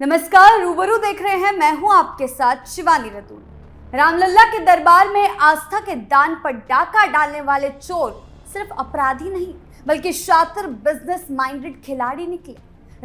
नमस्कार, रूबरू देख रहे हैं। मैं हूं आपके साथ शिवानी रतूल। रामलला के दरबार में आस्था के दान पर डाका डालने वाले चोर सिर्फ अपराधी नहीं बल्कि शातिर बिजनेस माइंडेड खिलाड़ी निकले।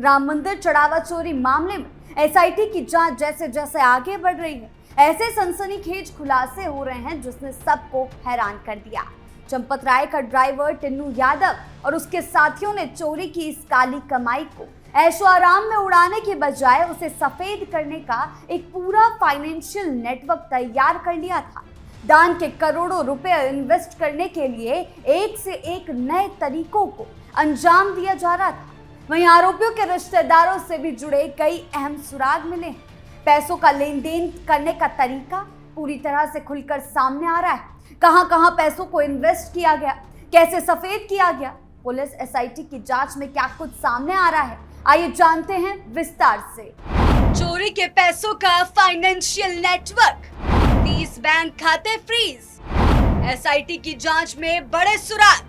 राम मंदिर चढ़ावा चोरी मामले में एसआईटी की जांच जैसे जैसे आगे बढ़ रही है, ऐसे सनसनीखेज खुलासे हो रहे हैं जिसने सबको हैरान कर दिया। चंपत राय का ड्राइवर टिन्नू यादव और उसके साथियों ने चोरी की इस काली कमाई को ऐशो आराम में उड़ाने के बजाय उसे सफेद करने का एक पूरा फाइनेंशियल नेटवर्क तैयार कर लिया था। दान के करोड़ों रुपए इन्वेस्ट करने के लिए एक से एक नए तरीकों को अंजाम दिया जा रहा था। वहीं आरोपियों के रिश्तेदारों से भी जुड़े कई अहम सुराग मिले हैं। पैसों का लेन देन करने का तरीका पूरी तरह से खुलकर सामने आ रहा है। कहां-कहां पैसों को इन्वेस्ट किया गया, कैसे सफेद किया गया, पुलिस एसआईटी की जांच में क्या कुछ सामने आ रहा है, आइए जानते हैं विस्तार से। चोरी के पैसों का फाइनेंशियल नेटवर्क, 30 बैंक खाते फ्रीज, एसआईटी की जांच में बड़े सुराग,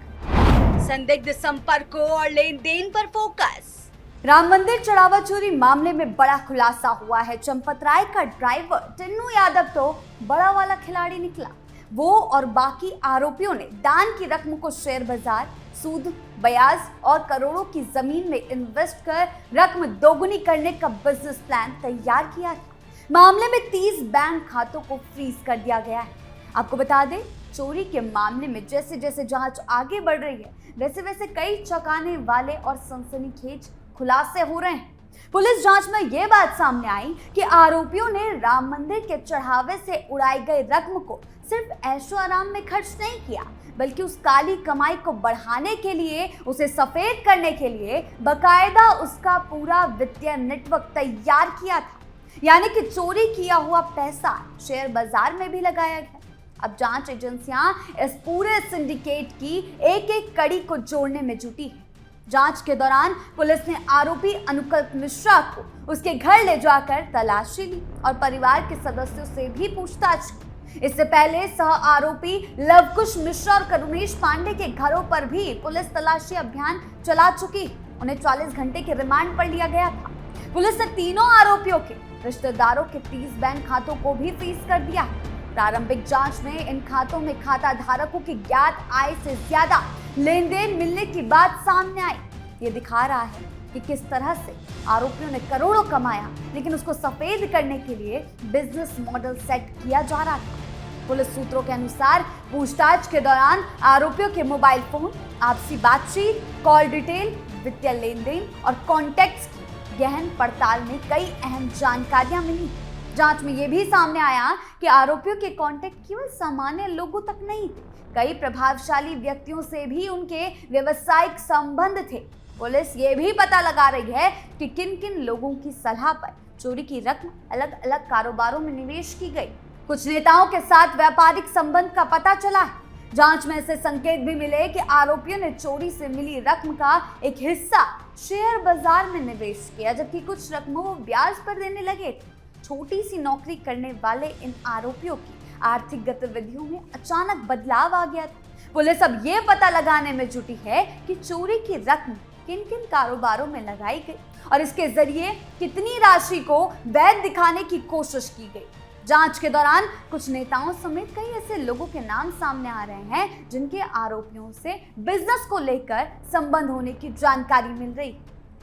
संदिग्ध संपर्कों और लेन देन पर फोकस। राम मंदिर चढ़ावा चोरी मामले में बड़ा खुलासा हुआ है। चंपत राय का ड्राइवर टिन्नू यादव तो बड़ा वाला खिलाड़ी निकला। वो और बाकी आरोपियों ने दान की रकम को शेयर बाजार, सूद, ब्याज और करोड़ों की जमीन में इन्वेस्ट कर रकम दोगुनी करने का बिजनेस प्लान तैयार किया था। मामले में 30 बैंक खातों को फ्रीज कर दिया गया है। आपको बता दें, चोरी के मामले में जैसे जैसे जांच आगे बढ़ रही है वैसे वैसे कई चौंकाने वाले और सनसनीखेज खुलासे हो रहे हैं। पुलिस जांच में यह बात सामने आई कि आरोपियों ने राम मंदिर के चढ़ावे से उड़ाई गई रकम को सिर्फ ऐशो आराम में खर्च नहीं किया बल्कि उस काली कमाई को बढ़ाने के लिए, उसे सफेद करने के लिए बाकायदा उसका पूरा वित्तीय नेटवर्क तैयार किया था। यानी कि चोरी किया हुआ पैसा शेयर बाजार में भी लगाया गया। अब जांच एजेंसियां इस पूरे सिंडिकेट की एक एक कड़ी को जोड़ने में जुटी है। जांच के दौरान पुलिस ने आरोपी अनुकल्प मिश्रा को उसके घर ले जाकर तलाशी ली और परिवार के सदस्यों से भी पूछताछ की। इससे पहले सह आरोपी लवकुश मिश्रा और करुणेश पांडे के घरों पर भी पुलिस तलाशी अभियान चला चुकी है। उन्हें 40 घंटे के रिमांड पर लिया गया था। पुलिस ने तीनों आरोपियों के रिश्तेदारों के 30 बैंक खातों को भी फ्रीज कर दिया है। प्रारंभिक जांच में इन खातों में खाता धारकों की ज्ञात आय से ज्यादा लेन देन मिलने की बात सामने आई। ये दिखा रहा है कि किस तरह से आरोपियों ने करोड़ों कमाया, लेकिन उसको सफेद करने के लिए बिजनेस मॉडल सेट किया जा रहा था। पुलिस सूत्रों के अनुसार पूछताछ के दौरान आरोपियों के मोबाइल फोन, आपसी बातचीत, कॉल डिटेल, वित्तीय लेन देन और कॉन्टैक्ट्स की गहन पड़ताल में कई अहम जानकारियां मिली। जांच में यह भी सामने आया कि आरोपियों के कॉन्टैक्ट केवल सामान्य लोगों तक नहीं थे, कई प्रभावशाली व्यक्तियों से भी उनके व्यवसायिक संबंध थे। पुलिस ये भी पता लगा रही है कि किन किन लोगों की सलाह पर चोरी की रकम अलग अलग कारोबारों में निवेश की गई। कुछ नेताओं के साथ व्यापारिक संबंध का पता चला है। जांच में ऐसे संकेत भी मिले कि आरोपियों ने चोरी से मिली रकम का एक हिस्सा शेयर बाजार में निवेश किया, जबकि कुछ रकमों वो ब्याज पर देने लगे थे। छोटी सी नौकरी करने वाले इन आरोपियों की आर्थिक गतिविधियों में अचानक बदलाव आ गया था। पुलिस अब ये पता लगाने में जुटी है कि चोरी की रकम किन किन कारोबारों में लगाई गई और इसके जरिए कितनी राशि को वैध दिखाने की कोशिश की गई। जांच के दौरान कुछ नेताओं समेत कई ऐसे लोगों के नाम सामने आ रहे हैं जिनके आरोपियों से बिजनेस को लेकर संबंध होने की जानकारी मिल रही।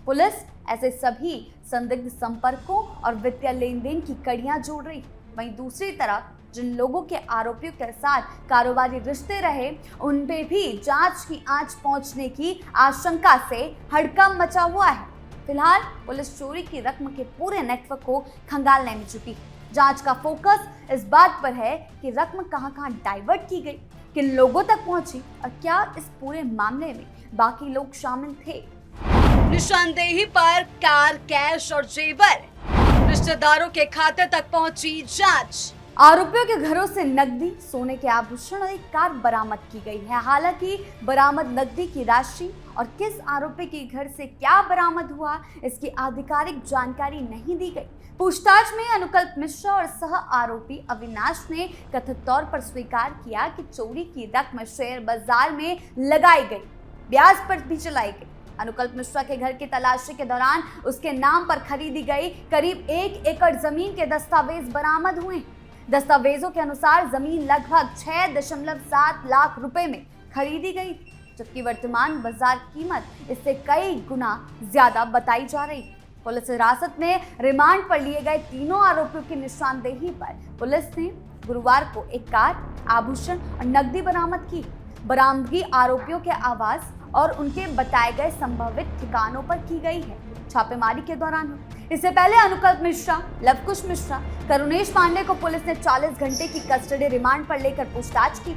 पुलिस ऐसे सभी संदिग्ध संपर्कों और वित्तीय लेन देन की कड़ियां जोड़ रही। वहीं दूसरी तरफ जिन लोगों के आरोपियों के साथ कारोबारी रिश्ते रहे, उन पे भी जांच की आंच पहुंचने की आशंका से हड़कंप मचा हुआ है। फिलहाल पुलिस चोरी की रकम के पूरे नेटवर्क को खंगालने में जुटी है। जांच का फोकस इस बात पर है कि रकम कहां-कहां डाइवर्ट की गई, किन लोगों तक पहुंची और क्या इस पूरे मामले में बाकी लोग शामिल थे। निशानदेही पर कार, कैश और जेवर, रिश्तेदारों के खाते तक पहुंची जांच। आरोपियों के घरों से नकदी, सोने के आभूषण और एक कार बरामद की गई है। हालांकि बरामद नकदी की राशि और किस आरोपी के घर से क्या बरामद हुआ, इसकी आधिकारिक जानकारी नहीं दी गई। पूछताछ में अनुकल्प मिश्रा और सह आरोपी अविनाश ने कथित तौर पर स्वीकार किया कि चोरी की रकम शेयर बाजार में लगाई गई, ब्याज पर भी चलाई गई। अनुकल्प मिश्रा के घर की तलाशी के दौरान उसके नाम पर खरीदी गई करीब 1 एकड़ जमीन के दस्तावेज बरामद हुए। दस्तावेजों के अनुसार जमीन लगभग 6.7 लाख रुपए में खरीदी गई, जबकि वर्तमान बाजार कीमत इससे कई गुना ज्यादा बताई जा रही है। पुलिस हिरासत में रिमांड पर लिए गए तीनों आरोपियों की निशानदेही पर पुलिस ने गुरुवार को एक कार, आभूषण और नकदी बरामद की। बरामदगी आरोपियों के आवास और उनके बताए गए संभावित ठिकानों पर की गई है। छापेमारी के दौरान इससे पहले अनुकल्प मिश्रा, लवकुश मिश्रा, करुणेश पांडे को पुलिस ने 40 घंटे की कस्टडी रिमांड पर लेकर पूछताछ की।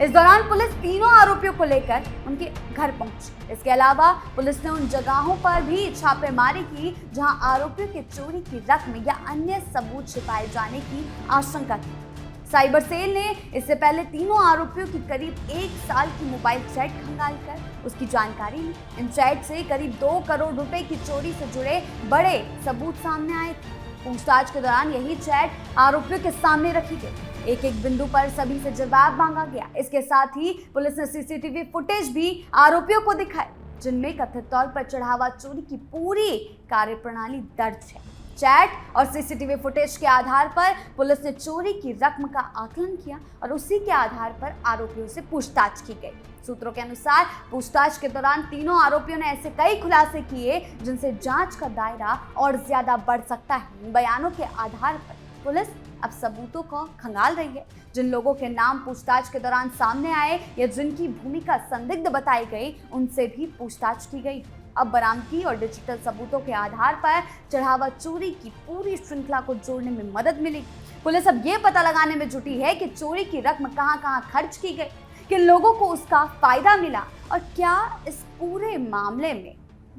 इस दौरान पुलिस तीनों आरोपियों को लेकर उनके घर पहुंची। इसके अलावा पुलिस ने उन जगहों पर भी छापेमारी की जहां आरोपियों के चोरी की रकम या अन्य सबूत छिपाए जाने की आशंका थी। साइबर सेल ने इससे पहले तीनों आरोपियों की करीब 1 साल की मोबाइल चैट खंगालकर उसकी जानकारी ली। इन चैट से करीब 2 करोड़ रुपए की चोरी से जुड़े बड़े सबूत सामने आए थे। पूछताछ के दौरान यही चैट आरोपियों के सामने रखी गई। एक बिंदु पर सभी से जवाब मांगा गया। इसके साथ ही पुलिस ने सीसीटीवी फुटेज भी आरोपियों को दिखाए, जिनमें कथित तौर पर चढ़ावा चोरी की पूरी कार्यप्रणाली दर्ज है। चैट और सीसीटीवी फुटेज के आधार पर पुलिस ने चोरी की रकम का आकलन किया और उसी के आधार पर आरोपियों से पूछताछ की गई। सूत्रों के अनुसार पूछताछ के दौरान तीनों आरोपियों ने ऐसे कई खुलासे किए जिनसे जांच का दायरा और ज्यादा बढ़ सकता है। इन बयानों के आधार पर पुलिस अब सबूतों को खंगाल रही है। जिन लोगों के नाम पूछताछ के दौरान सामने आए या जिनकी भूमिका संदिग्ध बताई गई, उनसे भी पूछताछ की गई। अब बरामदगी और डिजिटल सबूतों के आधार पर चढ़ावा चोरी की पूरी श्रृंखला को जोड़ने में मदद मिली। पुलिस अब ये पता लगाने में जुटी है कि चोरी की रकम कहां-कहां खर्च की गई, किन लोगों को उसका फायदा मिला और क्या इस पूरे मामले में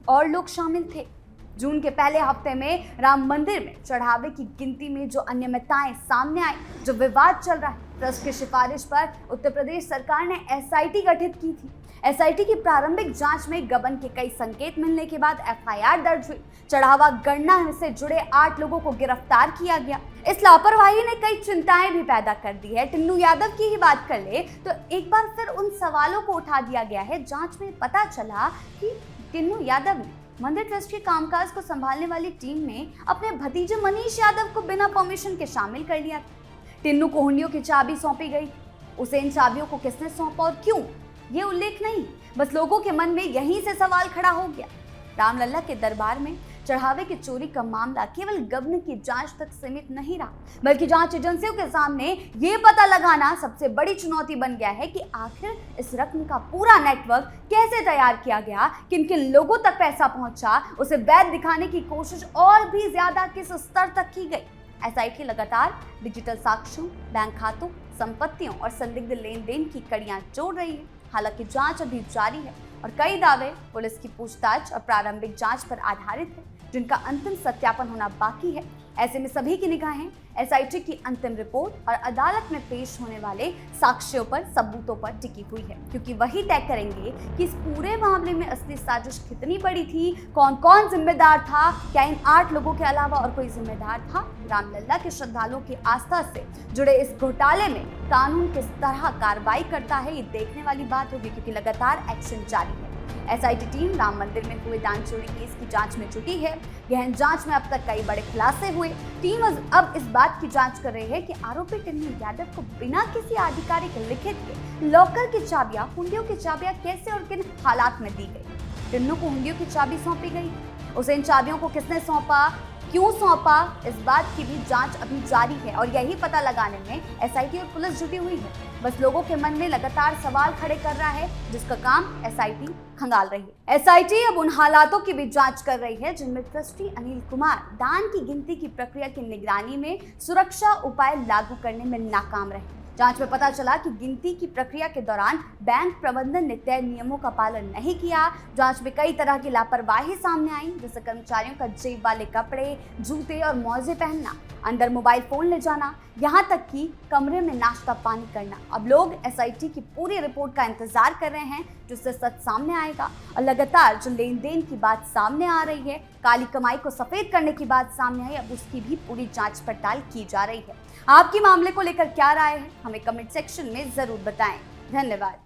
और लोग शामिल थे। जून के पहले हफ्ते में राम मंदिर में चढ़ावे की गिनती में जो अनियमितताएं सामने आई, जो विवाद चल रहा है, ट्रस्ट की सिफारिश पर उत्तर प्रदेश सरकार ने एसआईटी गठित की थी। एसआईटी की प्रारंभिक जांच में गबन के कई संकेत मिलने के बाद एफआईआर दर्ज हुई। चढ़ावा गणना से जुड़े 8 लोगों को गिरफ्तार किया गया। इस लापरवाही ने कई चिंताएं भी पैदा कर दी है। टिन्नू यादव की ही बात कर ले तो एक बार फिर उन सवालों को उठा दिया गया है। जांच में पता चला कि टिन्नू यादव ने मंदिर ट्रस्ट के कामकाज को संभालने वाली टीम में अपने भतीजे मनीष यादव को बिना परमिशन के शामिल कर लिया था। टिन्नू को हुंडियों की चाबी सौंपी गई। उसे इन चाबियों को किसने सौंपा और क्यों, ये उल्लेख नहीं। बस लोगों के मन में यहीं से सवाल खड़ा हो गया। रामलला के दरबार में चढ़ावे की चोरी का मामला केवल गबन की जांच तक सीमित नहीं रहा, बल्कि जांच एजेंसियों के सामने ये पता लगाना सबसे बड़ी चुनौती बन गया है कि आखिर इस रकम का पूरा नेटवर्क कैसे तैयार किया गया, किन किन लोगों तक पैसा पहुंचा, उसे वैध दिखाने की कोशिश और भी ज्यादा किस स्तर तक की गई। एसआईटी लगातार डिजिटल साक्ष्यों, बैंक खातों, संपत्तियों और संदिग्ध लेन देन की कड़ियां जोड़ रही है। हालांकि जांच अभी जारी है और कई दावे पुलिस की पूछताछ और प्रारंभिक जांच पर आधारित है, जिनका अंतिम सत्यापन होना बाकी है। ऐसे में सभी की निगाहें एसआईटी की अंतिम रिपोर्ट और अदालत में पेश होने वाले साक्ष्यों पर, सबूतों पर टिकी हुई है, क्योंकि वही तय करेंगे कि इस पूरे मामले में असली साजिश कितनी बड़ी थी, कौन कौन जिम्मेदार था, क्या इन 8 लोगों के अलावा और कोई जिम्मेदार था। रामलला के श्रद्धालुओं की आस्था से जुड़े इस घोटाले में कानून किस तरह कार्रवाई करता है, ये देखने वाली बात होगी, क्योंकि लगातार एक्शन जारी है। एसआईटी टीम राम मंदिर में हुए दान चोरी केस की जांच में जुटी है। गहन जांच में अब तक कई बड़े खुलासे हुए। टीम अब इस बात की जांच कर रही है कि आरोपी टिन्नू यादव को बिना किसी आधिकारिक लिखित के लॉकर की चाबियां, हुंडियों की चाबियां कैसे और किन हालात में दी गई। टिन्नू को हुंडियों की चाबी सौंपी गई, उसे इन चाबियों को किसने सौंपा, क्यों सौंपा, इस बात की भी जांच अभी जारी है और यही पता लगाने में एसआईटी और पुलिस जुटी हुई है। बस लोगों के मन में लगातार सवाल खड़े कर रहा है, जिसका काम एसआईटी खंगाल रही है। एसआईटी अब उन हालातों की भी जांच कर रही है जिनमें ट्रस्टी अनिल कुमार दान की गिनती की प्रक्रिया की निगरानी में सुरक्षा उपाय लागू करने में नाकाम रहे। जांच में पता चला कि गिनती की प्रक्रिया के दौरान बैंक प्रबंधन ने तय नियमों का पालन नहीं किया। जांच में कई तरह की लापरवाही सामने आई, जैसे कर्मचारियों का जेब वाले कपड़े, जूते और मौजे पहनना, अंदर मोबाइल फोन ले जाना, यहाँ तक कि कमरे में नाश्ता पानी करना। अब लोग एसआईटी की पूरी रिपोर्ट का इंतजार कर रहे हैं, जिससे सच सामने आएगा। और लगातार जो लेन देन की बात सामने आ रही है, काली कमाई को सफेद करने की बात सामने आई, अब उसकी भी पूरी जांच पड़ताल की जा रही है। आपकी मामले को लेकर क्या राय है, हमें कमेंट सेक्शन में जरूर बताएं। धन्यवाद।